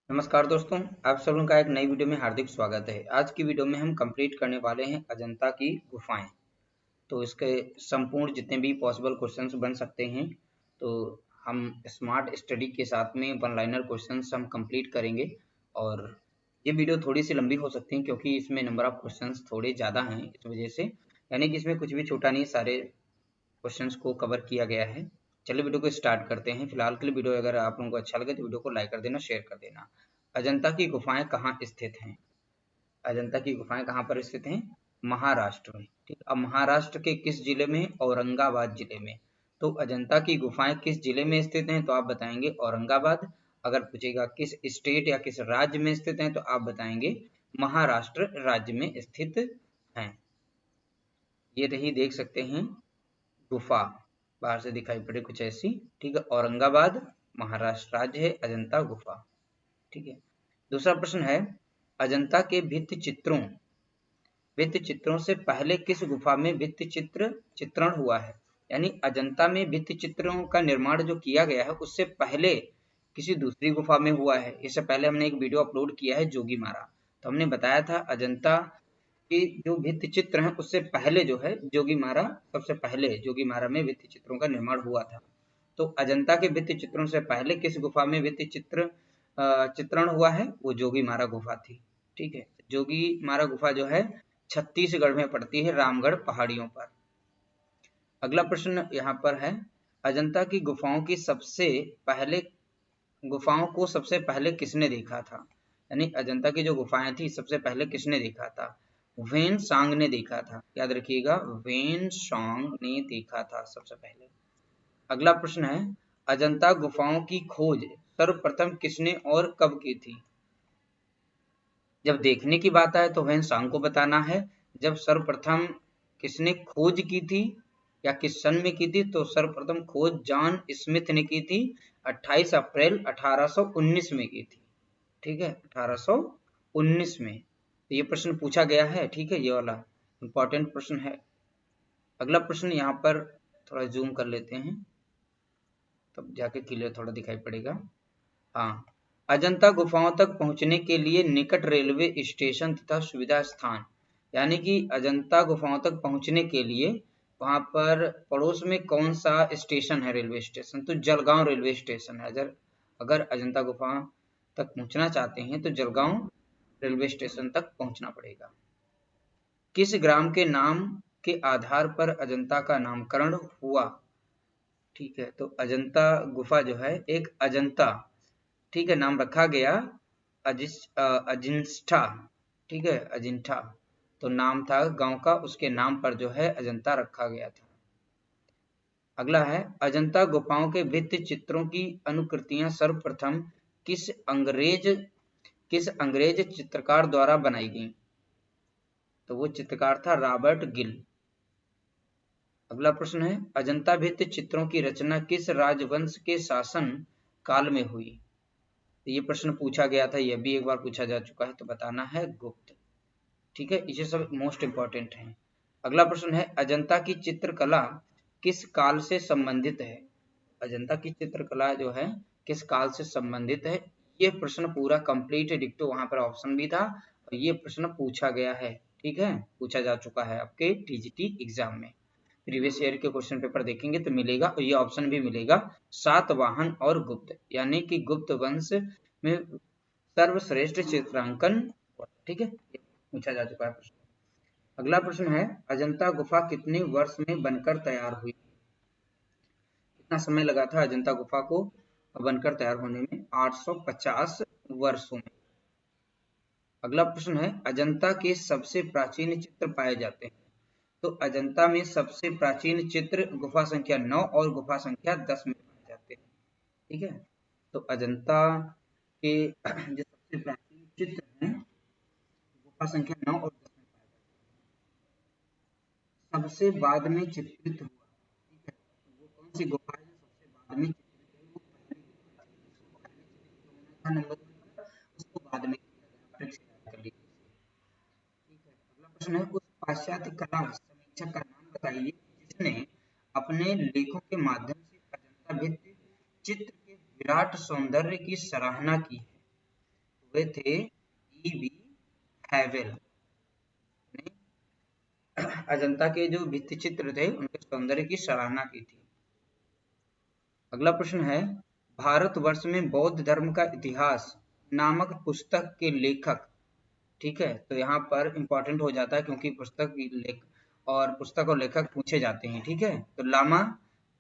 नमस्कार दोस्तों, आप सब लोगों का एक नई वीडियो में हार्दिक स्वागत है। आज की वीडियो में हम कंप्लीट करने वाले हैं अजंता की गुफाएं। तो इसके संपूर्ण जितने भी पॉसिबल क्वेश्चंस बन सकते हैं, तो हम स्मार्ट स्टडी के साथ में वन लाइनर क्वेश्चंस हम कंप्लीट करेंगे। और ये वीडियो थोड़ी सी लंबी हो सकती है क्योंकि इसमें नंबर ऑफ क्वेश्चंस थोड़े ज़्यादा हैं, इस वजह से यानी कि इसमें कुछ भी छूटा नहीं, सारे क्वेश्चंस को कवर किया गया है। चलिए वीडियो को स्टार्ट करते हैं। फिलहाल के लिए वीडियो अगर आप लोगों को अच्छा लगे तो वीडियो को लाइक कर देना, शेयर कर देना। अजंता की गुफाएं कहाँ स्थित हैं? अजंता की गुफाएं कहाँ पर स्थित हैं? महाराष्ट्र में। ठीक, अब महाराष्ट्र के किस जिले में? औरंगाबाद जिले में। तो अजंता की गुफाएं किस जिले में स्थित हैं? तो आप बताएंगे औरंगाबाद। अगर पूछेगा किस स्टेट या किस राज्य में स्थित हैं, तो आप बताएंगे महाराष्ट्र राज्य में स्थित हैं। ये रही, देख सकते हैं गुफा, बाहर से दिखाई पड़े कुछ ऐसी। ठीक है, औरंगाबाद महाराष्ट्र राज्य है, अजंता गुफा। ठीक है, दूसरा प्रश्न है, अजंता के भित्ति चित्रों से पहले किस गुफा में भित्ति चित्रण हुआ है? यानी अजंता में भित्ति चित्रों का निर्माण जो किया गया है उससे पहले किसी दूसरी गुफा में हुआ है। इससे पहले हमने एक वीडियो अपलोड किया है जोगीमारा, तो हमने बताया था अजंता कि जो भित्ति चित्र हैं उससे पहले जो है जोगीमारा, सबसे पहले जोगीमारा में भित्ति चित्रों का निर्माण हुआ था। तो अजंता के भित्ति चित्रों से पहले किस गुफा में भित्ति चित्रण हुआ है? वो जोगीमारा गुफा थी। ठीक है, जोगीमारा गुफा जो है छत्तीसगढ़ में पड़ती है, रामगढ़ पहाड़ियों पर। अगला प्रश्न यहाँ पर है, अजंता की गुफाओं को सबसे पहले किसने देखा था? यानी अजंता की जो गुफाएं थी सबसे पहले किसने देखा था? वेन सांग ने देखा था। याद रखिएगा, वेन सांग ने देखा था सबसे पहले। अगला प्रश्न है, अजंता गुफाओं की खोज सर्वप्रथम किसने और कब की थी? जब देखने की बात आए तो वेन सांग को बताना है। जब सर्वप्रथम किसने खोज की थी या किस सन में की थी, तो सर्वप्रथम खोज जॉन स्मिथ ने की थी, 28 अप्रैल 1819 में की थी। ठीक है, 1819 में। तो ये प्रश्न पूछा गया है। ठीक है, ये वाला इंपॉर्टेंट प्रश्न है। अगला प्रश्न यहाँ पर थोड़ा जूम कर लेते हैं, तब जाके क्लियर थोड़ा दिखाई पड़ेगा। हाँ, अजंता गुफाओं तक पहुंचने के लिए निकट रेलवे स्टेशन तथा सुविधा स्थान, यानी कि अजंता गुफाओं तक पहुंचने के लिए वहां पर पड़ोस में कौन सा स्टेशन है? रेलवे स्टेशन, तो जलगांव रेलवे स्टेशन है। अगर अजंता गुफा तक पहुंचना चाहते हैं तो जलगांव रेलवे स्टेशन तक पहुंचना पड़ेगा। किस ग्राम के नाम के आधार पर अजंता का नामकरण हुआ? ठीक है, तो अजंता गुफा जो है एक अजंता, ठीक है, नाम रखा गया अजिंठा। ठीक है, अजिंठा तो नाम था गांव का, उसके नाम पर जो है अजंता रखा गया था। अगला है, अजंता गुफाओं के भित्ति चित्रों की अनुकृतियां सर्वप्रथम किस अंग्रेज चित्रकार द्वारा बनाई गई? तो वो चित्रकार था रॉबर्ट गिल। अगला प्रश्न है, अजंता भित्ति चित्रों की रचना किस राजवंश के शासन काल में हुई? ये प्रश्न पूछा गया था, यह भी एक बार पूछा जा चुका है, तो बताना है गुप्त। ठीक है, ये सब मोस्ट इंपॉर्टेंट है। अगला प्रश्न है, अजंता की चित्रकला किस काल से संबंधित है? अजंता की चित्रकला जो है किस काल से संबंधित है? ये प्रश्न पूरा कंप्लीट डिक्टो, वहां पर ऑप्शन भी था और ये प्रश्न पूछा गया है। ठीक है, पूछा जा चुका है आपके टीजीटी एग्जाम में। प्रीवियस ईयर के क्वेश्चन पेपर देखेंगे तो मिलेगा, और ये ऑप्शन भी मिलेगा, सातवाहन और गुप्त, यानी कि गुप्त वंश में सर्वश्रेष्ठ चित्रांकन। ठीक है, पूछा जा चुका है प्रश्न। अगला प्रश्न है, अजंता गुफा कितने वर्ष में बनकर तैयार हुई? कितना समय लगा था अजंता गुफा को बनकर तैयार होने में? 850 वर्षों में। अगला प्रश्न है, अजंता के सबसे प्राचीन चित्र पाए जाते हैं? तो अजंता में सबसे प्राचीन चित्र गुफा संख्या 9 और गुफा संख्या 10 में पाए जाते हैं। ठीक है, तो अजंता के जो सबसे प्राचीन चित्र हैं गुफा संख्या 9 और 10 में पाए जाते हैं। सबसे बाद में चित्रित हुआ, ठीक है, तो वो कौन सी गुफा है जो सबसे बाद में चित्रित हुई? वो पहली गुफा थी जिसको पहले चित्रित होना था नंबर 1 पर, उसको बाद में किया गया। फिर से याद कर लीजिए। ठीक है, अगला प्रश्न है, उस पाश्चात्य कला समीक्षक का नाम बताइए जिसने अपने लेखों के माध्यम से अजंता भित्ति चित्र के विराट सौंदर्य की सराहना की है। हुए थे E.V. हैवेल ने अजंता के जो भित्ति चित्र थे उनके सौंदर्य की सराहना की थी। अगला प्रश्न है, भारतवर्ष में बौद्ध धर्म का इतिहास नामक पुस्तक के लेखक, ठीक है, तो यहाँ पर इंपॉर्टेंट हो जाता है क्योंकि पुस्तक और लेखक पूछे जाते हैं, ठीक है। तो लामा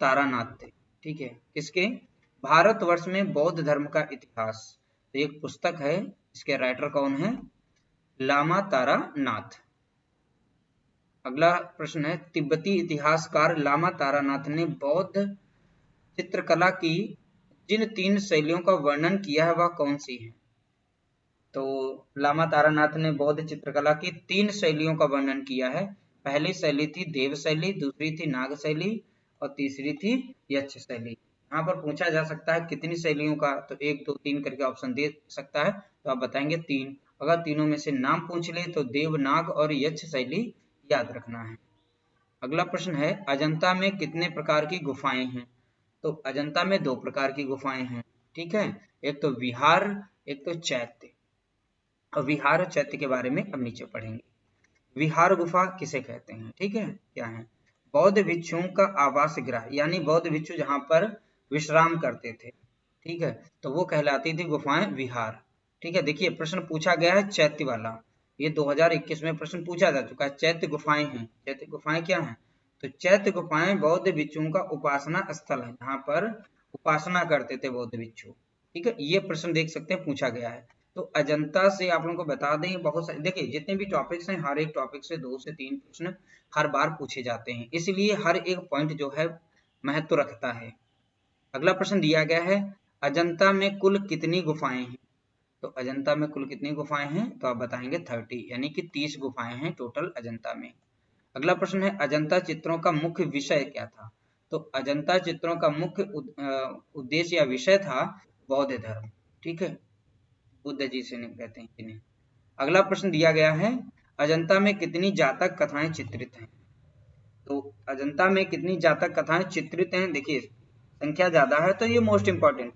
तारानाथ थे, ठीक है। किसके? भारतवर्ष में बौद्ध धर्म का इतिहास, तो एक पुस्तक है, इसके राइटर कौन है? लामा तारानाथ। अगला प्रश्न है, तिब्बती इतिहासकार लामा तारानाथ ने बौद्ध चित्रकला की जिन 3 शैलियों का वर्णन किया है वह कौन सी है? तो लामा तारानाथ ने बौद्ध चित्रकला की 3 शैलियों का वर्णन किया है। पहली शैली थी देव शैली, दूसरी थी नाग शैली और तीसरी थी यक्ष शैली। यहाँ पर पूछा जा सकता है कितनी शैलियों का, तो 1 2 3 करके ऑप्शन दे सकता है, तो आप बताएंगे 3। अगर तीनों में से नाम पूछ ले तो देव, नाग और यक्ष शैली याद रखना है। अगला प्रश्न है, अजंता में कितने प्रकार की गुफाएं हैं? तो अजंता में 2 प्रकार की गुफाएं हैं, ठीक है। एक तो विहार, एक तो चैत्य। और विहार और चैत्य के बारे में अब नीचे पढ़ेंगे। विहार गुफा किसे कहते हैं, ठीक है, क्या है? बौद्ध भिक्षुओं का आवास गृह, यानी बौद्ध भिक्षु जहां पर विश्राम करते थे, ठीक है, तो वो कहलाती थी गुफाएं विहार, ठीक है। देखिए प्रश्न पूछा गया है चैत्य वाला, ये 2021 में प्रश्न पूछा जा चुका है। चैत्य गुफाएं हैं, चैत्य गुफाएं क्या हैं? तो चैत्य गुफाएं बौद्ध भिक्षुओं का उपासना स्थल है, जहाँ पर उपासना करते थे बौद्ध भिक्षु, ठीक है। ये प्रश्न देख सकते हैं पूछा गया है। तो अजंता से आप लोगों को बता दें, बहुत सारे देखिए जितने भी टॉपिक्स हैं, हर एक टॉपिक से 2 से 3 प्रश्न हर बार पूछे जाते हैं, इसलिए हर एक पॉइंट जो है महत्व रखता है। अगला प्रश्न दिया गया है, अजंता में कुल कितनी गुफाएं हैं? तो अजंता में कुल कितनी गुफाएं हैं? तो आप बताएंगे 30, यानी कि 30 गुफाएं हैं टोटल अजंता में। अगला प्रश्न है, अजंता चित्रों का मुख्य विषय क्या था? तो अजंता चित्रों का मुख्य उद्देश्य या विषय था बौद्ध धर्म, ठीक है, बुद्ध जी से कहते हैं इन्हें। अगला प्रश्न दिया गया है, अजंता में कितनी जातक कथाएं चित्रित हैं? तो अजंता में कितनी जातक कथाएं चित्रित हैं? देखिए संख्या ज्यादा है तो ये मोस्ट इंपॉर्टेंट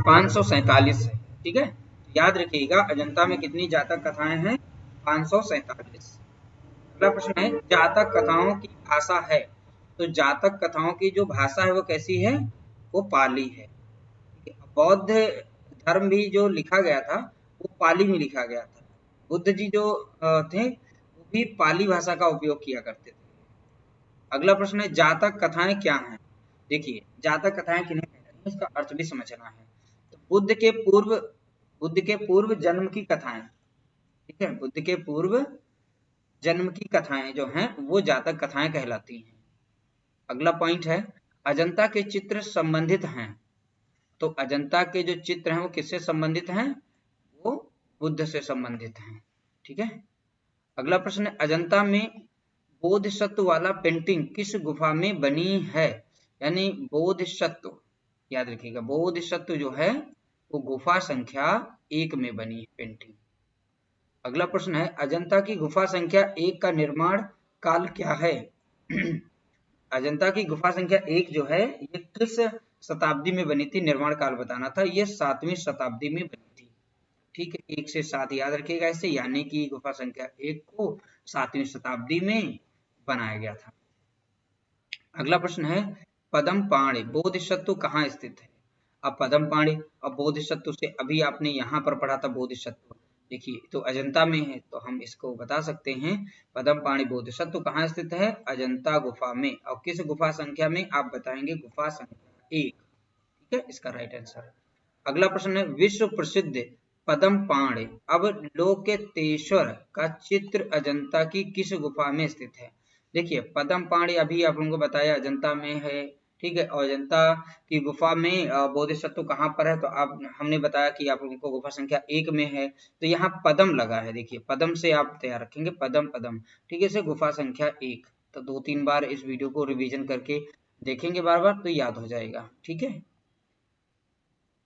547 है, ठीक है। याद रखिएगा अजंता में कितनी जातक कथाएं हैं? 547। अगला प्रश्न है, जातक कथाओं की भाषा है? तो जातक कथाओं की जो भाषा है वो कैसी है? वो पाली है। बौद्ध धर्म भी जो लिखा गया था वो पाली में लिखा गया था। बुद्ध जी जो थे वो भी पाली भाषा का उपयोग किया करते थे। अगला प्रश्न है, जातक कथाएं क्या हैं? देखिए जातक कथाएं किन्हें कहते हैं इसका अर्थ भी समझना है। तो बुद्ध के पूर्व जन्म की कथाएं, ठीक है, बुद्ध के पूर्व जन्म की कथाएं जो हैं वो जातक कथाएं कहलाती हैं। अगला पॉइंट है, अजंता के चित्र संबंधित हैं? तो अजंता के जो चित्र हैं वो किससे संबंधित हैं? वो बुद्ध से संबंधित हैं, ठीक है। अगला प्रश्न है, अजंता में बोधिसत्व वाला पेंटिंग किस गुफा में बनी है? यानी बोधिसत्व, याद रखिएगा बोधिसत्व जो है वो गुफा संख्या 1 में बनी है पेंटिंग। अगला प्रश्न है, अजंता की गुफा संख्या 1 का निर्माण काल क्या है? अजंता की गुफा संख्या 1 जो है ये किस शताब्दी में बनी थी? निर्माण काल बताना था। ये 7वीं शताब्दी में बनी थी, ठीक है, 1 से 7 याद रखिएगा इसे, यानी कि गुफा संख्या 1 को 7वीं शताब्दी में बनाया गया था। अगला प्रश्न है, पदमपाणि बोधिसत्व कहाँ स्थित है? अब पदमपाणि और बोधिसत्व से अभी आपने यहाँ पर पढ़ा था बोधिसत्व, देखिए तो अजंता में है, तो हम इसको बता सकते हैं पदमपाणि बोधिसत्व कहाँ स्थित है? अजंता गुफा में। और किस गुफा संख्या में? आप बताएंगे गुफा संख्या 1, ठीक है, इसका राइट आंसर। अगला प्रश्न है, विश्व प्रसिद्ध पदमपाणि अवलोकितेश्वर का चित्र अजंता की किस गुफा में स्थित है? देखिए पदमपाणि अभी आप लोगों को बताया अजंता में है, ठीक है, और अजंता की गुफा में बोधिसत्व कहाँ पर है? तो आप हमने बताया कि आप लोगों को गुफा संख्या 1 में है, तो यहाँ पदम लगा है, देखिए पदम से आप तैयार रखेंगे, पदम पदम, ठीक है, इसे गुफा संख्या 1। तो 2-3 बार इस वीडियो को रिवीजन करके देखेंगे बार बार तो याद हो जाएगा, ठीक है।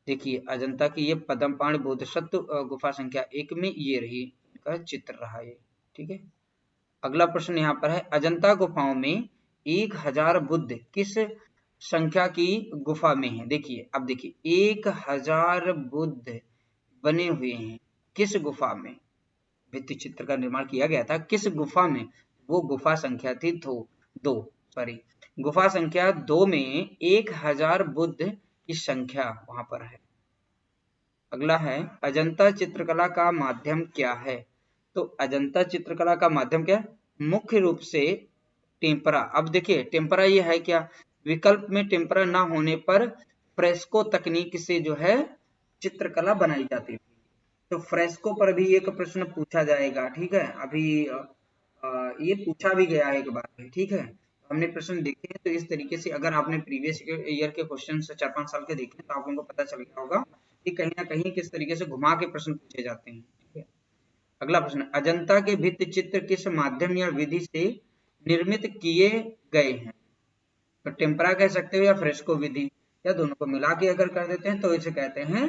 देखिए अजंता की ये पदमपाणि बोधिसत्व गुफा संख्या 1 में ये रही का चित्र रहा ये, ठीक है। अगला प्रश्न यहाँ पर है, अजंता गुफाओं में 1000 बुद्ध किस संख्या की गुफा में है? देखिए अब देखिए 1000 बुद्ध बने हुए हैं। किस गुफा में भित्ति चित्र का निर्माण किया गया था, किस गुफा में? वो गुफा संख्या थी दो सॉरी गुफा संख्या 2 में 1000 बुद्ध की संख्या वहां पर है। अगला है अजंता चित्रकला का माध्यम क्या है? तो अजंता चित्रकला का माध्यम क्या? मुख्य रूप से टेम्परा। अब देखिए टेम्परा ये है क्या? विकल्प में टेम्परा ना होने पर फ्रेस्को तकनीक से जो है चित्रकला बनाई जाती थी। तो फ्रेस्को पर भी एक प्रश्न पूछा जाएगा, ठीक है। अभी ये पूछा भी गया है एक बार, ठीक है। हमने प्रश्न देखे हैं, तो इस तरीके से अगर आपने प्रीवियस ईयर के क्वेश्चन 4-5 साल के देखे तो आप लोगों को पता चल गया होगा कि कहीं ना कहीं किस तरीके से घुमा के प्रश्न पूछे जाते हैं, ठीक है। अगला प्रश्न, अजंता के भित्ति चित्र किस माध्यम या विधि से निर्मित किए गए हैं? तो टेम्परा कह सकते हो या फ्रेस्को विधि, या दोनों को मिला के अगर कर देते हैं तो इसे कहते हैं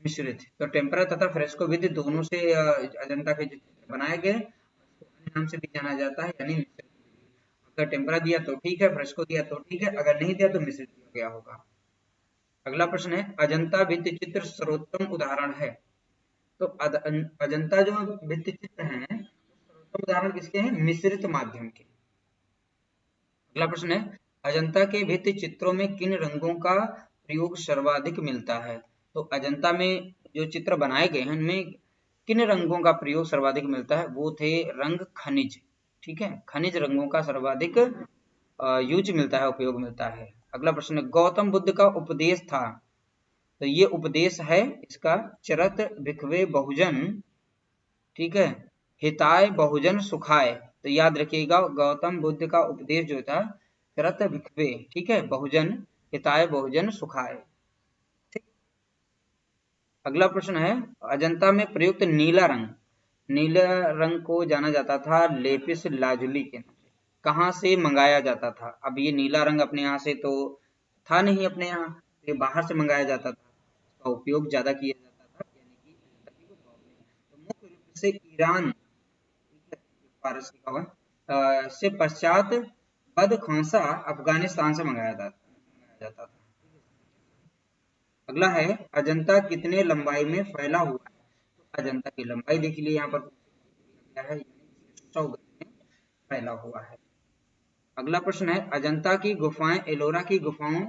मिश्रित। तो टेम्परा तथा फ्रेस्को विधि दोनों से अजंता के चित्र बनाए गए, नाम से भी जाना जाता है, यानी मिश्रित। अगर टेम्परा दिया तो ठीक है, फ्रेस्को दिया तो ठीक है, अगर नहीं दिया तो मिश्रित दिया गया होगा। अगला प्रश्न है अजंता भित्ति चित्र सर्वोत्तम उदाहरण है। तो अजंता जो भित्ति चित्र हैं सर्वोत्तम उदाहरण किसके हैं? मिश्रित माध्यम के। अगला प्रश्न है अजंता के भित्ति चित्रों में किन रंगों का प्रयोग सर्वाधिक मिलता है? तो अजंता में जो चित्र बनाए गए हैं उनमें किन रंगों का प्रयोग सर्वाधिक मिलता है? वो थे रंग खनिज, ठीक है। खनिज रंगों का सर्वाधिक यूज मिलता है, उपयोग मिलता है। अगला प्रश्न है गौतम बुद्ध का उपदेश था। तो ये उपदेश है इसका चरत भिखवे बहुजन, ठीक है, हिताय बहुजन सुखाय। तो याद रखिएगा गौतम बुद्ध का उपदेश जो था चरत भिखवे, ठीक है, बहुजन हिताय बहुजन सुखाय। अगला प्रश्न है अजंता में प्रयुक्त नीला रंग, नीला रंग को जाना जाता था लेपिस लाजुली के नाम से। कहाँ से मंगाया जाता था? अब ये नीला रंग अपने यहाँ से तो था नहीं, अपने यहाँ ये बाहर से मंगाया जाता था, इसका उपयोग ज्यादा किया जाता था, यानी कि अजंता की गुफाओं में। तो मुख्य रूप से ईरान, फारस लिखा हुआ से पश्चात बदखौसा अफगानिस्तान से मंगाया जाता था। अगला है अजंता कितने लंबाई में फैला हुआ है? तो अजंता की लंबाई देख लीजिए यहाँ पर क्या है, 100 गज में फैला हुआ है। अगला प्रश्न है अजंता की गुफाएं एलोरा की गुफाओं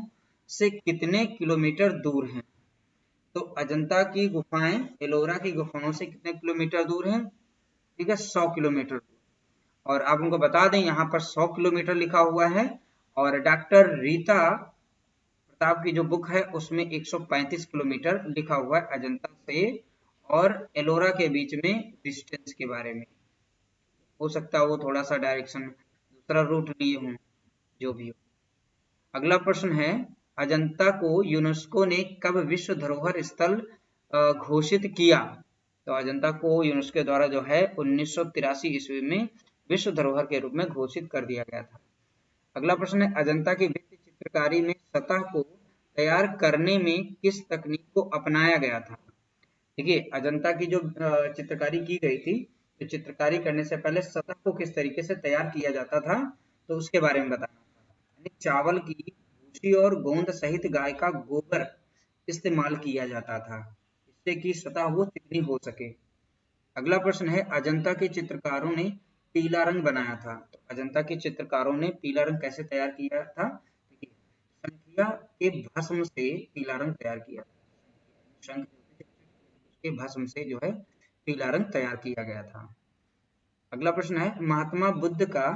से कितने किलोमीटर दूर हैं? तो अजंता की गुफाएं एलोरा की गुफाओं से कितने किलोमीटर दूर हैं? ठीक है, 100 किलोमीटर। और आप उनको बता दें यहाँ पर 100 किलोमीटर लिखा हुआ है, और डॉक्टर रीता प्रताप की जो बुक है उसमें 135 किलोमीटर लिखा हुआ है अजंता से और एलोरा के बीच में डिस्टेंस के बारे में। हो सकता है वो थोड़ा सा डायरेक्शन दूसरा रूट लिए हों, जो भी हो। अगला प्रश्न है अजंता को यूनेस्को ने कब विश्व धरोहर स्थल घोषित किया? तो अजंता को यूनेस्को द्वारा जो है 1983 ईस्वी में विश्व धरोहर के रूप में घोषित कर दिया गया था। अगला प्रश्न है अजंता की भित्ति चित्रकारी में सतह को तैयार करने में किस तकनीक को अपनाया गया था? देखिए अजंता की जो चित्रकारी की गई थी, तो चित्रकारी करने से पहले सतह को किस तरीके से तैयार किया जाता था, तो उसके बारे में बताना था। चावल की भूसी और गोंद सहित गाय का गोबर इस्तेमाल किया जाता था, इससे कि सतह वो चिकनी हो सके। अगला प्रश्न है अजंता के चित्रकारों ने पीला रंग बनाया था। तो अजंता के चित्रकारों ने पीला रंग कैसे तैयार किया था? देखिए संखिया के भस्म से पीला रंग तैयार किया था, शंख के भस्म से जो है पीला रंग तैयार किया गया था। अगला प्रश्न है महात्मा बुद्ध का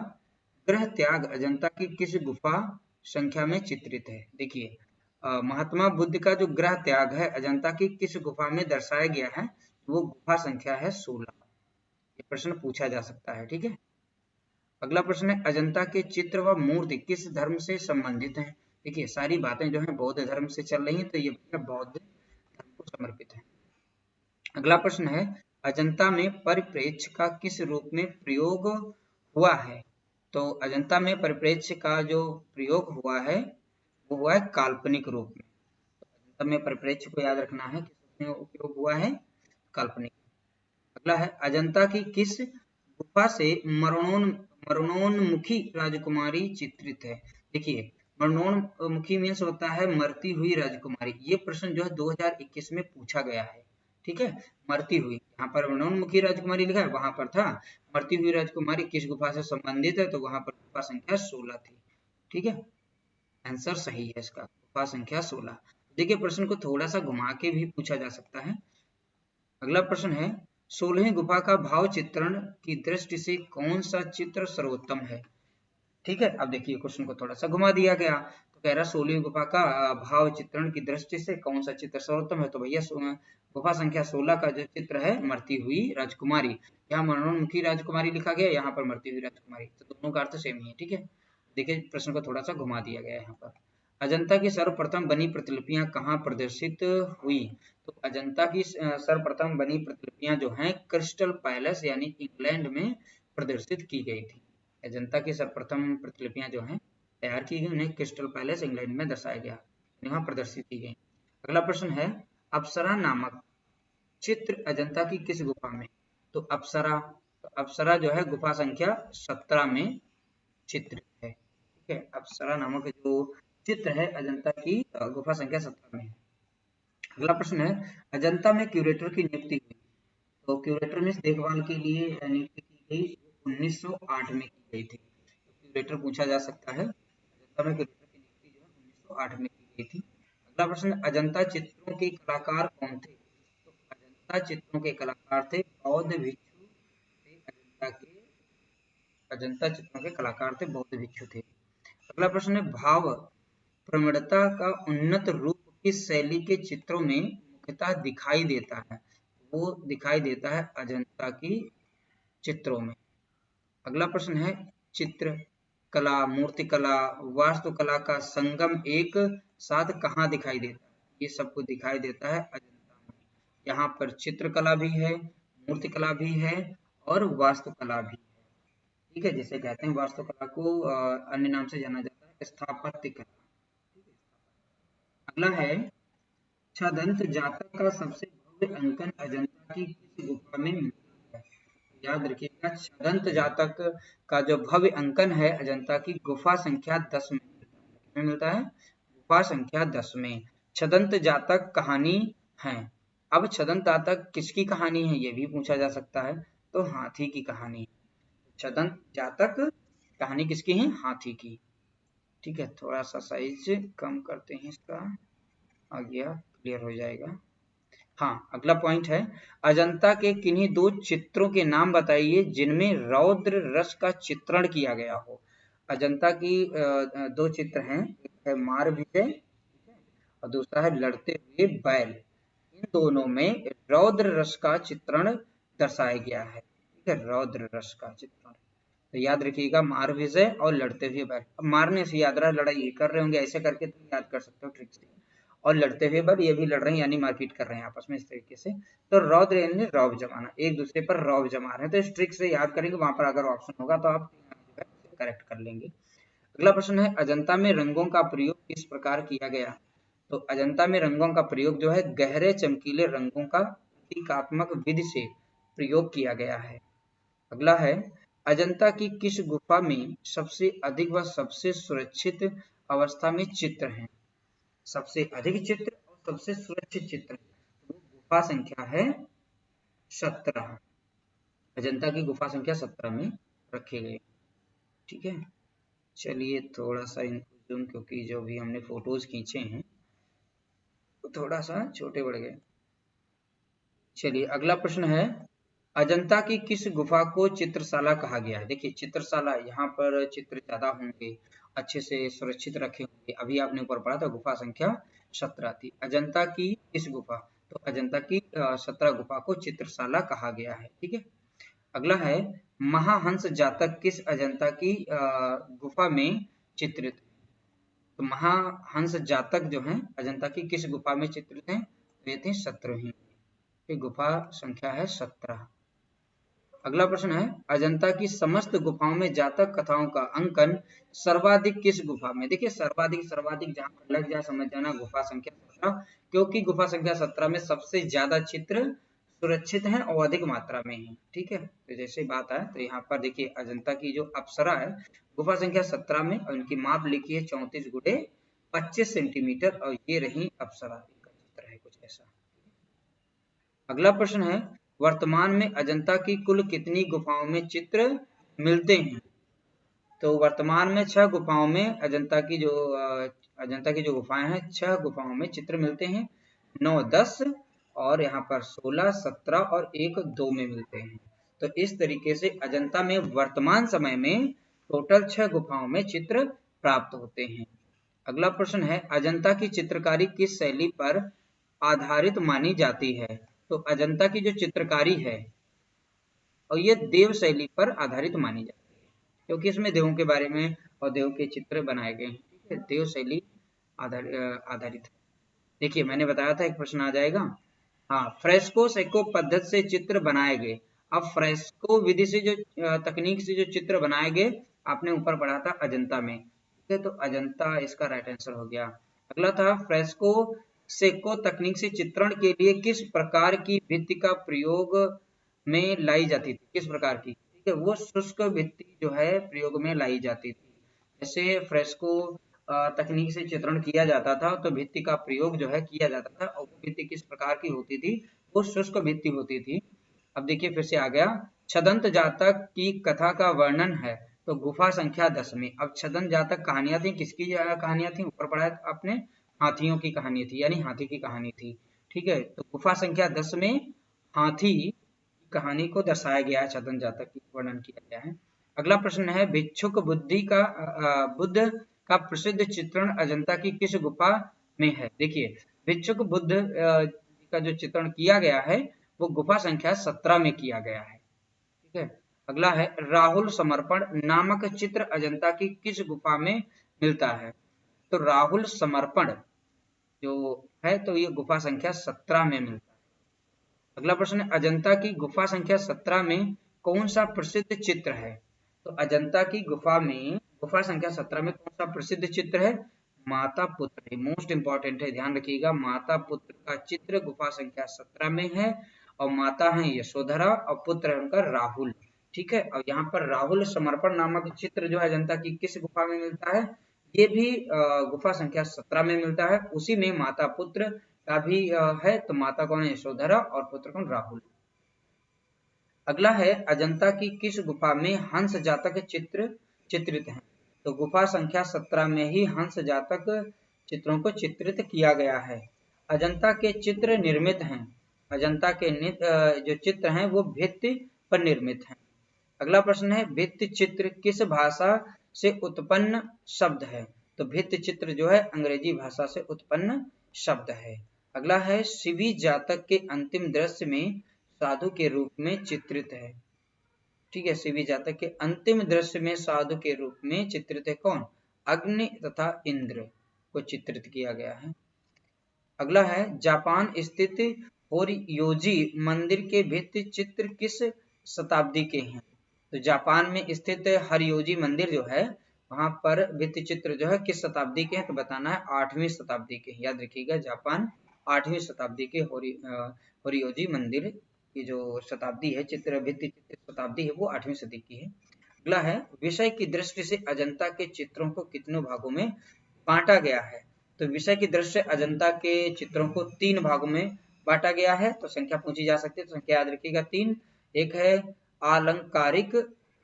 गृह त्याग अजंता की किस गुफा संख्या में चित्रित है? देखिए महात्मा बुद्ध का जो गृह त्याग है अजंता की किस गुफा में दर्शाया गया है? वो गुफा संख्या है 16। ये प्रश्न पूछा जा सकता है, ठीक है। अगला प्रश्न है अजंता के चित्र व मूर्ति किस धर्म से संबंधित हैं? देखिए सारी बातें जो है बौद्ध धर्म से चल रही हैं, तो ये बौद्ध धर्म को समर्पित है। अगला प्रश्न है अजंता में परिप्रेक्ष्य का किस रूप में प्रयोग हुआ है? तो अजंता में परिप्रेक्ष्य का जो प्रयोग हुआ है वो हुआ है काल्पनिक रूप में। तो अजंता में परिप्रेक्ष्य को याद रखना है किस में उपयोग हुआ है, काल्पनिक। अगला है अजंता की किस गुफा से मरणोन्मुखी राजकुमारी चित्रित है? देखिए मरणोन्मुखी मीन्स होता है मरती हुई राजकुमारी। ये प्रश्न जो है 2021 में पूछा गया है, ठीक है, मरती हुई, यहाँ पर मनोन्मुखी राजकुमारी लिखा है, वहां पर था मरती हुई राजकुमारी किस गुफा से संबंधित है, तो वहां पर गुफा संख्या 16 थी। ठीक है, आंसर सही है इसका, गुफा संख्या 16। देखिए प्रश्न को थोड़ा सा घुमा के भी पूछा जा सकता है। अगला प्रश्न है 16वीं गुफा का भाव चित्रण की दृष्टि से कौन सा चित्र सर्वोत्तम है। ठीक है, अब देखिए क्वेश्चन को थोड़ा सा घुमा दिया गया, तो कह रहा 16वीं गुफा का भाव चित्रण की दृष्टि से कौन सा चित्र सर्वोत्तम है, तो भैया गुफा संख्या 16 का जो चित्र है मरती हुई राजकुमारी, यहाँ मनोन्मुखी राजकुमारी लिखा गया, यहाँ पर मरती हुई राजकुमारी, तो दोनों का अर्थ सेम ही है। ठीक है, देखिए प्रश्न को थोड़ा सा घुमा दिया गया है यहाँ पर। अजंता की सर्वप्रथम बनी प्रतिलिपियां कहाँ प्रदर्शित हुई, तो अजंता की सर्वप्रथम बनी प्रतिलिपियां जो हैं क्रिस्टल पैलेस यानी इंग्लैंड में प्रदर्शित की गई थी। अजंता की सर्वप्रथम प्रतिलिपियां जो हैं तैयार की गई, उन्हें क्रिस्टल पैलेस इंग्लैंड में दर्शाया गया, यहाँ प्रदर्शित की गई। अगला प्रश्न है अप्सरा नामक चित्र अजंता की किस गुफा में, तो अप्सरा जो है गुफा संख्या 17 में चित्र है। ठीक है, अप्सरा नामक जो चित्र है अजंता की गुफा संख्या 17 में है। अगला प्रश्न है अजंता में क्यूरेटर की नियुक्ति हुई, तो क्यूरेटर में देखभाल के लिए नियुक्ति की गई 1908 में की गई थी, तो क्यूरेटर पूछा जा सकता है, अजंता में क्यूरेटर की नियुक्ति जो है 1908 में की गई थी। अगला प्रश्न अजंता चित्रों के कलाकार कौन थे, तो अजंता चित्रों के कलाकार थे बौद्ध भिक्षु थे, अजंता चित्रों के कलाकार थे बौद्ध भिक्षु थे। अगला प्रश्न है भाव प्रवणता का उन्नत रूप किस शैली के चित्रों में मुख्यतः दिखाई देता है, वो दिखाई देता है अजंता की चित्रों में। अगला प्रश्न है चित्र कला, मूर्तिकला, वास्तुकला का संगम एक साथ कहाँ दिखाई देता है, ये सबको दिखाई देता है अजंता में। यहाँ पर चित्रकला भी है, मूर्तिकला भी है और वास्तुकला भी है। ठीक है, जिसे कहते हैं वास्तुकला को अन्य नाम से जाना जाता है स्थापत्य कला। अगला है छदंत जातक का सबसे भव्य अंकन अजंता की किस गुफा में मिलता है, याद रखिएगा छदंत जातक का जो भव्य अंकन है अजंता की गुफा संख्या 10 में मिलता है, गुफा संख्या 10 में छदंत जातक कहानी है। अब छदंत जातक किसकी कहानी है ये भी पूछा जा सकता है, तो हाथी की कहानी। छदंत जातक कहानी किसकी है, हाथी की। ठीक है, थोड़ा सा साइज कम करते हैं इसका, आ गया, क्लियर हो जाएगा। हाँ, अगला पॉइंट है अजंता के किन्हीं दो चित्रों के नाम बताइए जिनमें रौद्र रस का चित्रण किया गया हो। अजंता की दो चित्र हैं, एक है मार विजय और दूसरा है लड़ते हुए बैल। इन दोनों में रौद्र रस का चित्रण दर्शाया गया है। ठीक है, रौद्र रस का चित्रण, तो याद रखिएगा मार विजय और लड़ते हुए बैल। अब मारने से याद रहा लड़ाई कर रहे होंगे, ऐसे करके तुम याद कर सकते हो ट्रिक से, और लड़ते हुए बैल ये भी लड़ रहे हैं यानी मारपीट कर रहे हैं आपस में इस तरीके से। तो रौद्र यानी रौब जमाना, एक दूसरे पर रौब जमा रहे हैं, तो इस ट्रिक से याद करेंगे, वहां पर अगर ऑप्शन होगा तो आप करेक्ट कर लेंगे। अगला प्रश्न है अजंता में रंगों का प्रयोग किस प्रकार किया गया, तो अजंता में रंगों का प्रयोग जो है गहरे चमकीले रंगों का प्रतीकात्मक विधि से प्रयोग किया गया है। अगला है अजंता की किस गुफा में सबसे अधिक व सबसे सुरक्षित अवस्था में चित्र हैं, सबसे अधिक चित्र और सबसे सुरक्षित चित्र, वो गुफा संख्या है 17, अजंता की गुफा संख्या 17 में रखे गए। ठीक है, चलिए थोड़ा सा इनको जूम, क्योंकि जो भी हमने फोटोज खींचे हैं तो थोड़ा सा छोटे बढ़ गए। चलिए अगला प्रश्न है अजंता की किस गुफा को चित्रशाला कहा गया है। देखिए चित्रशाला, यहाँ पर चित्र ज्यादा होंगे, अच्छे से सुरक्षित रखे होंगे। अभी आपने ऊपर पढ़ा था गुफा संख्या 17 थी। अजंता की किस गुफा, तो अजंता की 17 गुफा को चित्रशाला कहा गया है। ठीक है, अगला है महाहंस जातक किस अजंता की गुफा में चित्रित, तो महाहंस जातक जो हैं अजंता की किस गुफा में चित्रित हैं, तो ये थे 17वीं, गुफा संख्या है 17। अगला प्रश्न है अजंता की समस्त गुफाओं में जातक कथाओं का अंकन सर्वाधिक किस गुफा में। देखिए सर्वाधिक जहां पर लग जाए समझ जाना गुफा संख्या 17, क्योंकि गुफा संख्या 17 में सबसे ज्यादा चित्र सुरक्षित हैं और अधिक मात्रा में हैं। ठीक है, तो जैसे बात है तो यहाँ पर देखिए अजंता की जो अप्सरा है गुफा संख्या 17 में, और उनकी माप लिखी है 34 गुणे 25 सेंटीमीटर, और ये रही अप्सरा का चित्र है कुछ ऐसा। अगला प्रश्न है, वर्तमान में अजंता की कुल कितनी गुफाओं में चित्र मिलते हैं? तो वर्तमान में 6 गुफाओं में अजंता की जो गुफाएं हैं, 6 गुफाओं में चित्र मिलते हैं। 9, 10 और यहाँ पर 16, 17 और 1, 2 में मिलते हैं। तो इस तरीके से अजंता में वर्तमान समय में टोटल 6 गुफाओं में चित्र प्राप्त होते हैं। अगला प्रश्न है, अजंता की चित्रकारी किस शैली पर आधारित मानी जाती है? तो अजंता की जो चित्रकारी है और ये देव शैली पर आधारित मानी जाती है, क्योंकि इसमें देवों के बारे में और देव के चित्र बनाए गए हैं। ठीक है, देव शैली आधारित है। देखिए, मैंने बताया था एक प्रश्न आ जाएगा। हाँ, फ्रेस्को सेको पद्धति से चित्र बनाए गए। अब फ्रेस्को विधि से जो तकनीक से जो चित्र बनाए गए, आपने ऊपर पढ़ा था अजंता में। ठीक है, तो अजंता इसका राइट आंसर हो गया। अगला था, फ्रेस्को सेको तकनीक से चित्रण के लिए किस प्रकार की भित्ति का प्रयोग में लाई जाती थी? किस प्रकार की? ठीक है, वो शुष्क भित्ति जो है प्रयोग में लाई जाती थी। जैसे फ्रेस्को तकनीक से चित्रण किया जाता था, तो भित्ति का प्रयोग जो है किया जाता था, और वो भित्ति किस प्रकार की होती थी? वो शुष्क भित्ति होती थी। अब देखिए, फिर से आ गया, छदंत जातक की कथा का वर्णन है, तो गुफा संख्या 10 में। अब छदंत जातक कहानियां थी, किसकी कहानियां थी? ऊपर पढ़ा आपने, हाथियों की कहानी थी, यानी हाथी की कहानी थी। ठीक है, तो गुफा संख्या 10 में हाथी कहानी को दर्शाया गया है, छदंत जातक की वर्णन किया गया है। अगला प्रश्न है, भिक्षुक बुद्ध का प्रसिद्ध चित्रण अजंता की किस गुफा में है? देखिए, भिक्षुक बुद्ध का जो चित्रण किया गया है, वो गुफा संख्या 17 में किया गया है। ठीक है, अगला है, राहुल समर्पण नामक चित्र अजंता की किस गुफा में मिलता है? तो राहुल समर्पण जो है, तो ये गुफा संख्या 17 में मिलता है। अगला प्रश्न है, अजंता की गुफा संख्या 17 में कौन सा प्रसिद्ध चित्र है? तो अजंता की गुफा संख्या 17 में कौन सा प्रसिद्ध चित्र है? माता पुत्र है, मोस्ट इंपॉर्टेंट है, ध्यान रखिएगा। माता पुत्र का चित्र गुफा संख्या 17 में है, और माता है यशोधरा और पुत्र है उनका राहुल। ठीक है, और यहाँ पर राहुल समर्पण नामक चित्र जो है अजंता की किस गुफा में मिलता है? ये भी गुफा संख्या 17 में मिलता है। उसी में माता पुत्र का भी है, तो माता कौन है? यशोधरा, और पुत्र कौन? राहुल। अगला है, अजंता की किस गुफा में हंस जातक चित्रित हैं? तो गुफा संख्या 17 में ही हंस जातक चित्रों को चित्रित किया गया है। अजंता के चित्र निर्मित हैं, अजंता के जो चित्र हैं वो भित्ति पर निर्मित हैं। अगला प्रश्न है, भित्ति चित्र किस भाषा से उत्पन्न शब्द है? तो भित्ति चित्र जो है अंग्रेजी भाषा से उत्पन्न शब्द है। अगला है, शिवी जातक के अंतिम दृश्य में साधु के रूप में चित्रित है। ठीक है, शिवी जातक के अंतिम दृश्य में साधु के रूप में चित्रित है कौन? अग्नि तथा इंद्र को चित्रित किया गया है। अगला है, जापान स्थित होरियोजी मंदिर के भित्ति चित्र किस शताब्दी के हैं? तो जापान में स्थित हरियोजी मंदिर जो है, वहां पर भित्ति चित्र जो है किस शताब्दी के हैं? तो बताना है 8वीं शताब्दी के। याद रखिएगा, जापान 8वीं शताब्दी के होरियोजी मंदिर की जो शताब्दी है, भित्ति चित्र शताब्दी है, वो 8वीं सदी की है। अगला है, विषय की दृष्टि से अजंता के चित्रों को कितने भागों में बांटा गया है? तो विषय की दृष्टि से अजंता के चित्रों को 3 भागों में बांटा गया है। तो संख्या पूछी जा सकती है, तो संख्या याद रखिएगा 3। एक है आलंकारिक,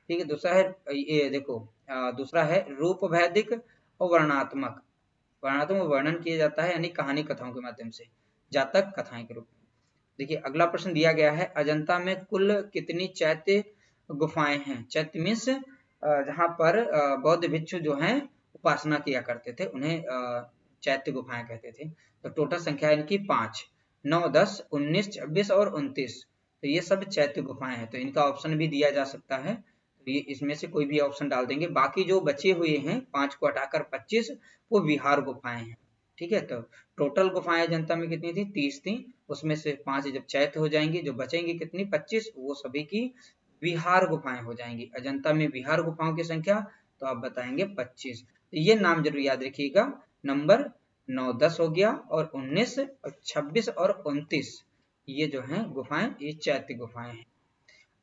ठीक है, दूसरा है ये देखो, दूसरा है रूप वैदिक और वर्णात्मक वर्णन किया जाता है, यानी कहानी कथाओं के माध्यम से, जातक कथाएं के रूप में। देखिए, अगला प्रश्न दिया गया है, अजंता में कुल कितनी चैत्य गुफाएं हैं? चैत्य मीन्स जहाँ पर बौद्ध भिक्षु जो हैं उपासना किया करते थे, उन्हें चैत्य गुफाएं कहते थे। तो टोटल संख्या इनकी 5, 9, 10, 19, 26 और 29। तो ये सब चैत्य गुफाएं हैं, तो इनका ऑप्शन भी दिया जा सकता है। तो ये इसमें से कोई भी ऑप्शन डाल देंगे। बाकी जो बचे हुए हैं 5 को हटाकर 25, वो विहार गुफाएं हैं। ठीक है, तो टोटल गुफाएं अजंता में कितनी थी? 30 थी। उसमें से 5 जब चैत्य हो जाएंगी, जो बचेंगी कितनी? 25, वो सभी की विहार गुफाएं हो जाएंगी। अजंता में विहार गुफाओं की संख्या तो आप बताएंगे 25। तो ये नाम जरूर याद रखिएगा। नंबर 9, 10 हो गया, और 19 और 26 और 29 ये जो हैं गुफाएं, ये चैत्य गुफाएं हैं।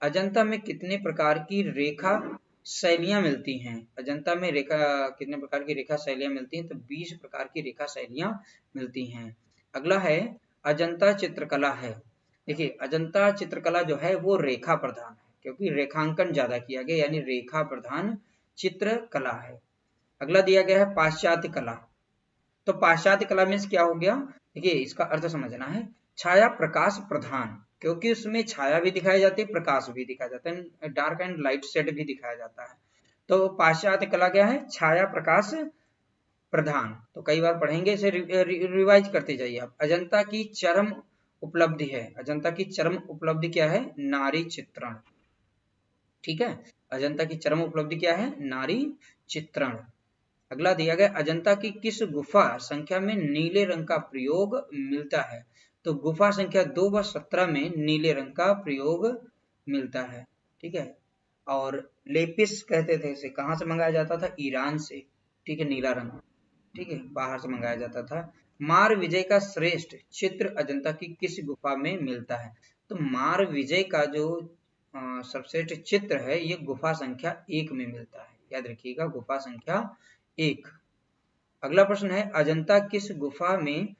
अजंता में कितने प्रकार की रेखा शैलियां मिलती हैं? अजंता में कितने प्रकार की रेखा शैलियां मिलती हैं? तो 20 प्रकार की रेखा शैलियां मिलती हैं। अगला है, अजंता चित्रकला है, देखिए अजंता चित्रकला जो है वो रेखा प्रधान है, क्योंकि रेखांकन ज्यादा किया गया, यानी रेखा प्रधान चित्रकला है। अगला दिया गया है पाश्चात्य कला। तो पाश्चात्य कला में क्या हो गया, देखिए इसका अर्थ समझना है, छाया प्रकाश प्रधान, क्योंकि उसमें छाया भी दिखाई जाती है, प्रकाश भी दिखाया जाता है, डार्क एंड लाइट सेट भी दिखाया जाता है। तो पाश्चात्य कला क्या है, छाया प्रकाश प्रधान। तो कई बार पढ़ेंगे इसे, रिवाइज करते जाइए आप। अजंता की चरम उपलब्धि है, अजंता की चरम उपलब्धि क्या है, नारी चित्रण। ठीक है, अजंता की चरम उपलब्धि क्या है, नारी चित्रण। अगला दिया गया अजंता की किस गुफा संख्या में नीले रंग का प्रयोग मिलता है। तो गुफा संख्या 2 व 17 में नीले रंग का प्रयोग मिलता है। ठीक है, और लेपिस कहते थे इसे, कहाँ से मंगाया जाता था, ईरान से। ठीक है, नीला रंग, ठीक है, बाहर से मंगाया जाता था। मार विजय का श्रेष्ठ चित्र अजंता की किस गुफा में मिलता है। तो मार विजय का जो सर्वश्रेष्ठ चित्र है ये गुफा संख्या 1 में मिलता है, याद रखिएगा, गुफा संख्या 1। अगला प्रश्न है अजंता किस गुफा में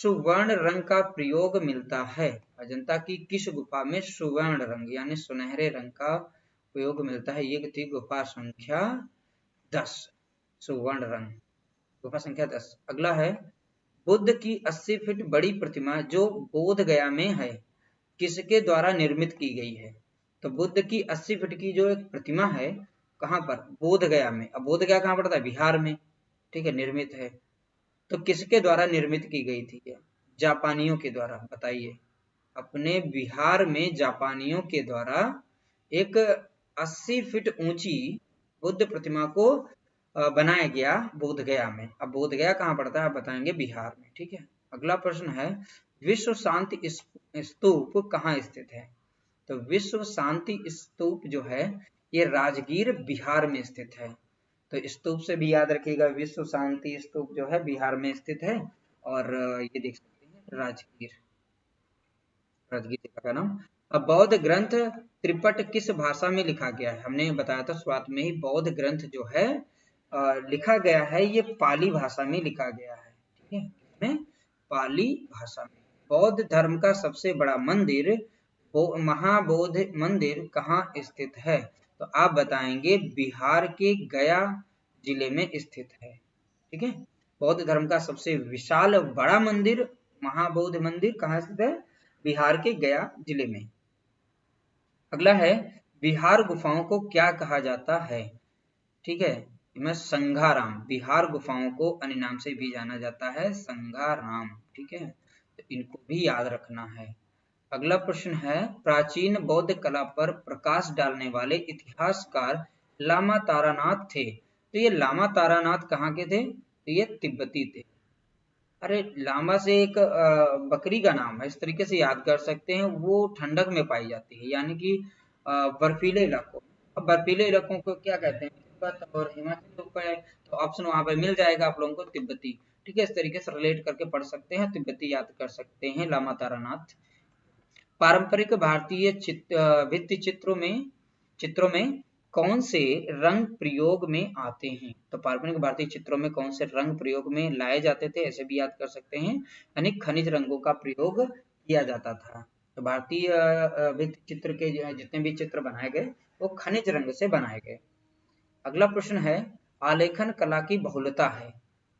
सुवर्ण रंग का प्रयोग मिलता है। अजंता की किस गुफा में सुवर्ण रंग यानी सुनहरे रंग का प्रयोग मिलता है, ये थी गुफा संख्या 10, सुवर्ण रंग, गुफा संख्या 10। अगला है बुद्ध की 80 फीट बड़ी प्रतिमा जो बोध गया में है किसके द्वारा निर्मित की गई है। तो बुद्ध की 80 फीट की जो एक प्रतिमा है, कहाँ पर, बोध गया में। अब बोध गया कहाँ पड़ता है, बिहार में। ठीक है, निर्मित है, तो किसके द्वारा निर्मित की गई थी, जापानियों के द्वारा, बताइए। अपने बिहार में जापानियों के द्वारा एक 80 फीट ऊंची बुद्ध प्रतिमा को बनाया गया बोध गया में। अब बोध गया कहाँ पड़ता है, आप बताएंगे, बिहार में। ठीक है, अगला प्रश्न है विश्व शांति स्तूप कहाँ स्थित है। तो विश्व शांति स्तूप जो है ये राजगीर बिहार में स्थित है। तो स्तूप से भी याद रखिएगा, विश्व शांति स्तूप जो है बिहार में स्थित है, और ये देख सकते हैं राजगीर, राजगीर जगह का नाम। अब बौद्ध ग्रंथ त्रिपट किस भाषा में लिखा गया है। हमने बताया था शुरुआत में ही, बौद्ध ग्रंथ जो है लिखा गया है ये पाली भाषा में लिखा गया है। ठीक है, इसमें पाली भाषा में। बौद्ध धर्म का सबसे बड़ा मंदिर महाबोधि मंदिर कहाँ स्थित है। तो आप बताएंगे बिहार के गया जिले में स्थित है। ठीक है, बौद्ध धर्म का सबसे विशाल बड़ा मंदिर महाबोधि मंदिर कहाँ स्थित है, बिहार के गया जिले में। अगला है बिहार गुफाओं को क्या कहा जाता है। ठीक है, इनमें संघाराम, बिहार गुफाओं को अन्य नाम से भी जाना जाता है संघाराम। ठीक है, तो इनको भी याद रखना है। अगला प्रश्न है प्राचीन बौद्ध कला पर प्रकाश डालने वाले इतिहासकार लामा तारानाथ थे। तो ये लामा तारानाथ कहाँ के थे, तो ये तिब्बती थे। अरे लामा से एक बकरी का नाम है, इस तरीके से याद कर सकते हैं, वो ठंडक में पाई जाती है, यानी कि बर्फीले इलाकों। अब बर्फीले इलाकों को क्या कहते हैं, तिब्बत और हिमाचल ऊपर है, तो ऑप्शन वहां पर मिल जाएगा आप लोगों को, तिब्बती। ठीक है, इस तरीके से रिलेट करके पढ़ सकते हैं, तिब्बती याद कर सकते हैं, लामा तारानाथ। पारंपरिक भारतीय भित्ति चित्रों में कौन से रंग प्रयोग में आते हैं। तो पारंपरिक भारतीय चित्रों में कौन से रंग प्रयोग में लाए जाते थे, ऐसे भी याद कर सकते हैं, यानी खनिज रंगों का प्रयोग किया जाता था। तो भारतीय भित्ति चित्र के जितने भी चित्र बनाए गए वो खनिज रंग से बनाए गए। अगला प्रश्न है आलेखन कला की बहुलता है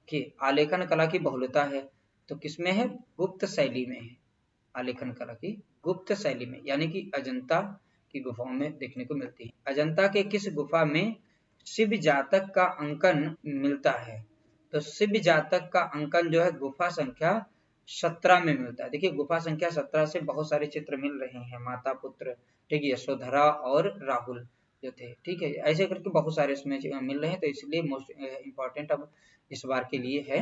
कि आलेखन कला की बहुलता है तो किसमें है, गुप्त शैली में है। आलेखन कला की गुप्त शैली में, यानी कि अजंता की गुफाओं में देखने को मिलती है। अजंता के किस गुफा में शिव जातक का अंकन मिलता है। तो शिव जातक का अंकन जो है गुफा संख्या 17 में मिलता है। देखिए गुफा संख्या 17 से बहुत सारे चित्र मिल रहे हैं, माता पुत्र, ठीक है, यशोधरा और राहुल जो थे। ठीक है, ऐसे करके बहुत सारे इसमें मिल रहे हैं, तो इसलिए मोस्ट इम्पोर्टेंट अब इस बार के लिए है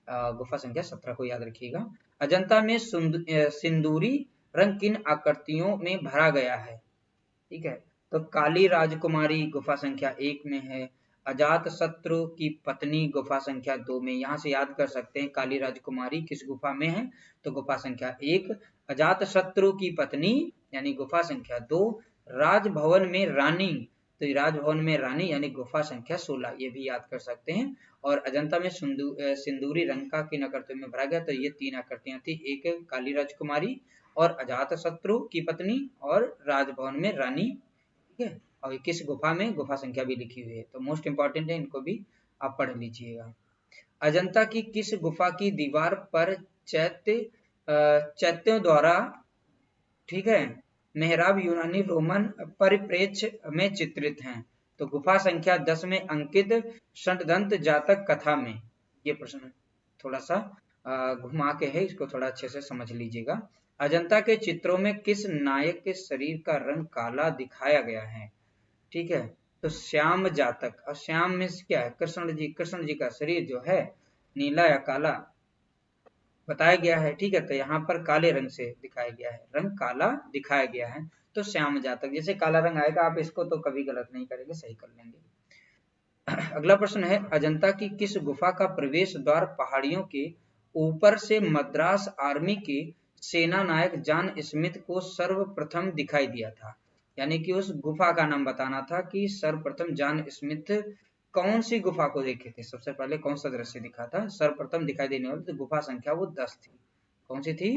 गुफा संख्या 17 को याद रखिएगा। अजंता में सिंदूरी रंग किन आकृतियों में भरा गया है। ठीक है, तो काली राजकुमारी गुफा संख्या 1 में है, अजात शत्रु की पत्नी गुफा संख्या 2 में। यहाँ से याद कर सकते हैं काली राजकुमारी किस गुफा में है, तो गुफा संख्या 1, अजात शत्रु की पत्नी यानी गुफा संख्या 2, राजभवन में रानी, तो राजभवन में रानी यानी गुफा संख्या 16, ये भी याद कर सकते हैं। और अजंता में सिंदूरी रंग का किन आकृतियों में भरा गया, तो ये 3 आकृतियां थी, एक काली राजकुमारी और अजातशत्रु की पत्नी और राजभवन में रानी, ठीक है। और किस गुफा में, गुफा संख्या भी लिखी हुई है, तो मोस्ट इंपॉर्टेंट है, इनको भी आप पढ़ लीजिएगा। अजंता की किस गुफा की दीवार पर चैत्यों द्वारा, ठीक है, मेहराब यूनानी रोमन परिप्रेक्ष्य में चित्रित हैं? तो गुफा संख्या 10 में अंकित षटदंत जातक कथा में, ये प्रश्न थोड़ा सा घुमा के है, इसको थोड़ा अच्छे से समझ लीजिएगा। अजंता के चित्रों में किस नायक के शरीर का रंग काला दिखाया गया है? ठीक है, तो श्याम जातक, और श्याम में क्या है, कृष्ण जी का शरीर जो है नीला या काला बताया गया है, ठीक है। तो यहाँ पर काले रंग से दिखाया गया है, रंग काला दिखाया गया है, तो श्याम जातक, जैसे काला रंग आएगा आप इसको तो कभी गलत नहीं करेंगे, सही कर लेंगे। अगला प्रश्न है, अजंता की किस गुफा का प्रवेश द्वार पहाड़ियों के ऊपर से मद्रास आर्मी के सेना नायक जॉन स्मिथ को सर्वप्रथम दिखाई दिया था? यानी कि उस गुफा का नाम बताना था कि सर्वप्रथम जॉन स्मिथ कौन सी गुफा को देखे थे, सबसे पहले कौन सा दृश्य दिखा था सर्वप्रथम दिखाई देने वाली, तो गुफा संख्या वो 10 थी। कौन सी थी?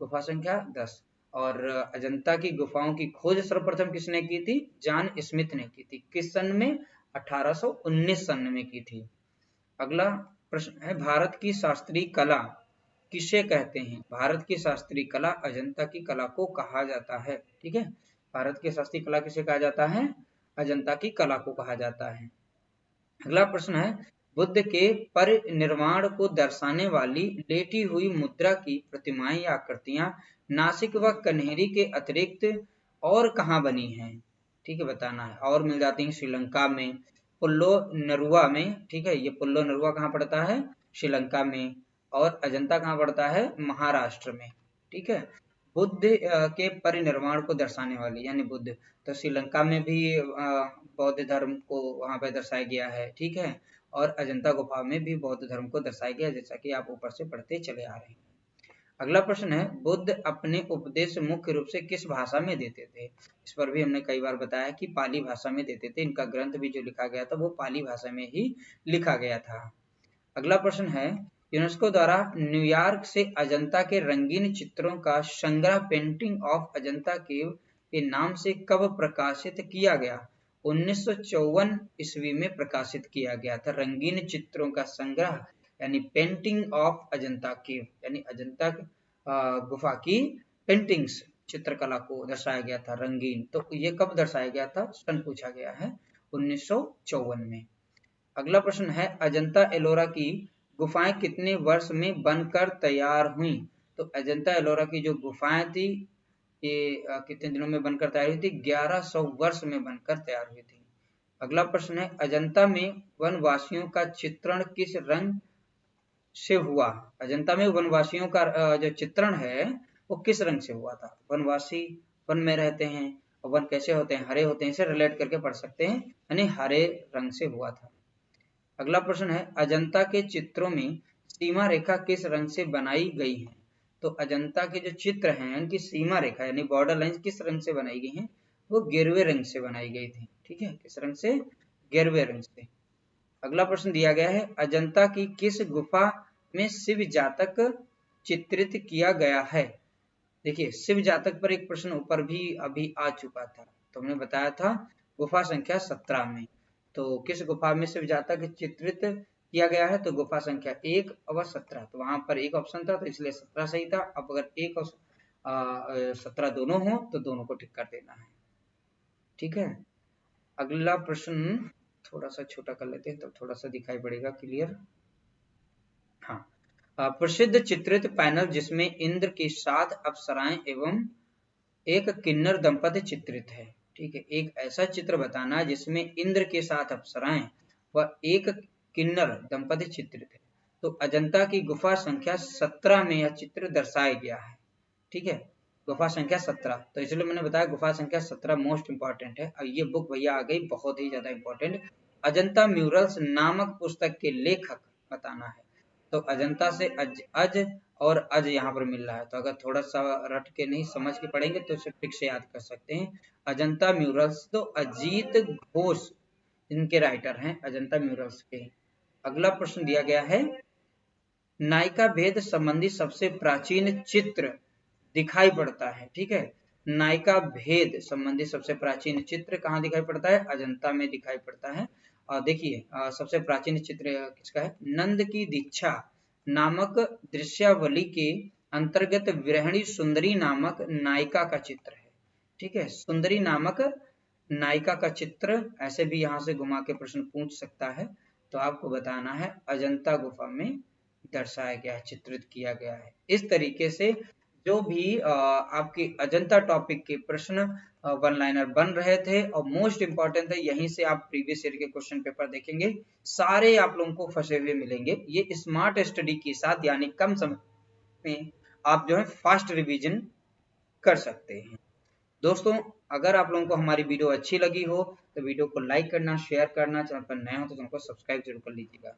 गुफा संख्या 10। और अजंता की गुफाओं की खोज सर्वप्रथम किसने की थी? जॉन स्मिथ ने की थी। किस सन में? 1819 सन में की थी। अगला प्रश्न है, भारत की शास्त्रीय कला किसे कहते हैं? भारत की शास्त्रीय कला अजंता की कला को कहा जाता है, ठीक है। भारत की शास्त्रीय कला किसे कहा जाता है? अजंता की कला को कहा जाता है। अगला प्रश्न है, बुद्ध के परिनिर्वाण को दर्शाने वाली लेटी हुई मुद्रा की प्रतिमाएं या आकृतियां नासिक व कन्हेरी के अतिरिक्त और कहाँ बनी हैं? ठीक है, बताना है। और मिल जाती हैं श्रीलंका में, पुल्लो नरुआ में, ठीक है। ये पुल्लो नरुआ कहाँ पड़ता है? श्रीलंका में। और अजंता कहाँ पड़ता है? महाराष्ट्र में, ठीक है। बुद्ध के परिनिर्वाण को दर्शाने वाली यानी बुद्ध, तो श्रीलंका में भी बौद्ध धर्म को वहां पर दर्शाया गया है, ठीक है। और अजंता गुफा में भी बौद्ध धर्म को दर्शाया गया, जैसा कि आप ऊपर से पढ़ते चले आ रहे हैं। अगला प्रश्न है, बुद्ध अपने उपदेश मुख्य रूप से किस भाषा में देते थे? इस पर भी हमने कई बार बताया कि पाली भाषा में देते थे। इनका ग्रंथ भी जो लिखा गया था वो पाली भाषा में ही लिखा गया था। अगला प्रश्न है, यूनेस्को द्वारा न्यूयॉर्क से अजंता के रंगीन चित्रों का संग्रह पेंटिंग ऑफ अजंता केव के नाम से कब प्रकाशित किया गया? 1954 ईस्वी में प्रकाशित किया गया था। रंगीन चित्रों का संग्रह यानी पेंटिंग ऑफ अजंता केव, यानी अजंता गुफा की पेंटिंग्स, चित्रकला को दर्शाया गया था रंगीन। तो ये कब दर्शाया गया था? सन पूछा गया है 1954 में। अगला प्रश्न है, अजंता एलोरा की गुफाएं कितने वर्ष में बनकर तैयार हुई? तो अजंता एलोरा की जो गुफाएं थी ये कितने दिनों में बनकर तैयार हुई थी? 1100 वर्ष में बनकर तैयार हुई थी। अगला प्रश्न है, अजंता में वनवासियों का चित्रण किस रंग से हुआ? अजंता में वनवासियों का जो चित्रण है वो किस रंग से हुआ था? वनवासी वन में रहते हैं, और वन कैसे होते हैं? हरे होते हैं, इसे रिलेट करके पढ़ सकते हैं, यानी हरे रंग से हुआ था। अगला प्रश्न है, अजंता के चित्रों में सीमा रेखा किस रंग से बनाई गई है? तो अजंता के जो चित्र हैं उनकी सीमा रेखा यानी बॉर्डर लाइन किस रंग से बनाई गई हैं? वो गेरुए रंग से बनाई गई थी, ठीक है। किस रंग से? गेरुए रंग से। अगला प्रश्न दिया गया है, अजंता की किस गुफा में शिव जातक चित्रित किया गया है? देखिए, शिव जातक पर एक प्रश्न ऊपर भी अभी आ चुका था, तो हमने बताया था गुफा संख्या 17 में। तो किस गुफा में शिव जातक चित्रित किया गया है? तो गुफा संख्या 1 और 17। तो वहां पर एक ऑप्शन था, तो इसलिए 17 सही था। अब अगर 1 और 17 दोनों हो तो दोनों को टिक कर देना है, ठीक है। अगला प्रश्न थोड़ा सा छोटा कर लेते हैं, तब थोड़ा सा दिखाई पड़ेगा क्लियर। हाँ, प्रसिद्ध चित्रित पैनल जिसमें इंद्र के 7 अप्सराएं एवं एक किन्नर दंपति चित्रित है, ठीक है। एक ऐसा चित्र बताना जिसमें इंद्र के 7 अप्सराएं व एक किन्नर दंपति चित्रित है। तो अजंता की गुफा संख्या 17 में यह चित्र दर्शाया गया है, ठीक है। गुफा संख्या 17, तो इसलिए मैंने बताया गुफा संख्या 17 मोस्ट इंपॉर्टेंट है। अब ये बुक भैया आ गई बहुत ही ज्यादा इंपॉर्टेंट, अजंता म्यूरल्स नामक पुस्तक के लेखक बताना है। तो अजंता से अज और अज यहाँ पर मिल रहा है, तो अगर थोड़ा सा रट के नहीं समझ के पढ़ेंगे तो इसे ट्रिक से याद कर सकते हैं। अजंता म्यूरल्स तो अजीत घोष इनके राइटर हैं, अजंता म्यूरल्स के। अगला प्रश्न दिया गया है, नायिका भेद संबंधी सबसे प्राचीन चित्र दिखाई पड़ता है। ठीक है, नायिका भेद संबंधी सबसे प्राचीन चित्र कहाँ दिखाई पड़ता है? अजंता में दिखाई पड़ता है। और देखिए सबसे प्राचीन चित्र किसका है? नंद की दीक्षा नामक दृश्यावली के अंतर्गत विरहिणी सुंदरी नामक नायिका का चित्र है। ठीक है, सुंदरी नामक नायिका का चित्र ऐसे भी यहाँ से घुमा के प्रश्न पूछ सकता है। तो आपको बताना है अजंता गुफा में दर्शाया गया है, चित्रित किया गया है। इस तरीके से जो भी आपके अजंता टॉपिक के प्रश्न वन लाइनर बन रहे थे, और मोस्ट इंपॉर्टेंट है यहीं से आप प्रीवियस ईयर के क्वेश्चन पेपर देखेंगे, सारे आप लोगों को फंसे हुए मिलेंगे। ये स्मार्ट स्टडी के साथ यानी कम समय में आप जो है फास्ट रिवीजन कर सकते हैं। दोस्तों, अगर आप लोगों को हमारी वीडियो अच्छी लगी हो तो वीडियो को लाइक करना, शेयर करना, चैनल पर नए हो तो चैनल को सब्सक्राइब जरूर कर लीजिएगा।